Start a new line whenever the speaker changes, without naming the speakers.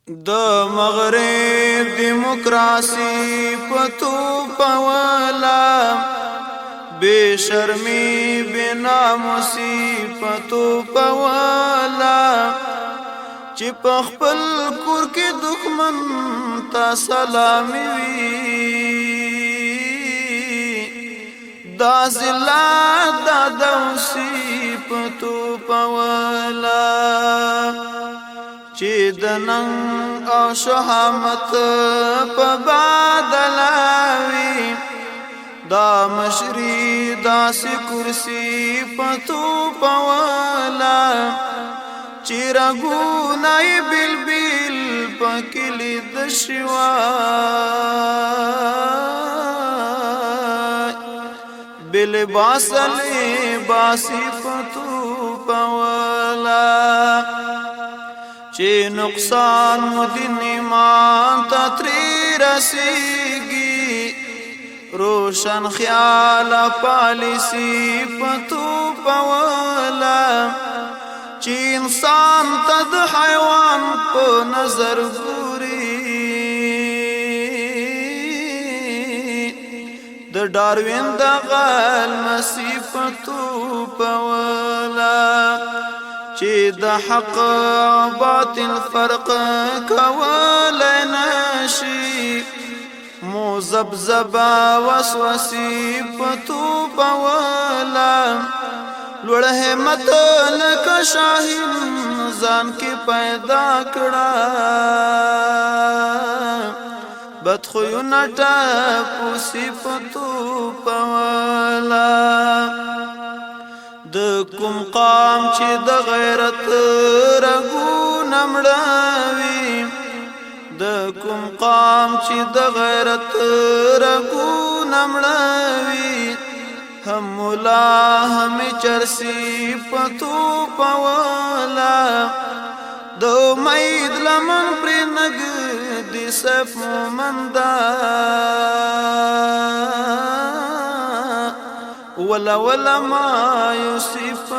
د مغرب دیموکراسی پتو پولا بے شرمی بے ناموسی پتو پولا چې په خپل کور کې دښمن تا سلامي وي دا ذلت دا دوسی پتو پولا چې د ننګ او شهامت په بدلاوي دا مشري داسې کرسي پتو پولا چې رګونه یې بلبل پکې لید شوی بلباس لباسي پتو پولا چې نقصان مدین ایمان تا تری رسیگی روشن خیال پالیسی پتو پولا چې انسان تا د حیوان په نظر ګوري د ډاروین د غل مصیبتو پولا چې د حق باطل فرق کول نشي مزبذبه وسوسې پتو پولا لوړ همت لکه شاهین ځان کې پیدا کړه بدخویونه ټاپو صفتو پولا د کوم قام چې د غیرت رګونه مړوي د کوم قام چې د غیرت رګونه مړوي هم مولا هم چرسی پتو پولا د امید لمن پر نګ دي صف مومندا ولا ما يصف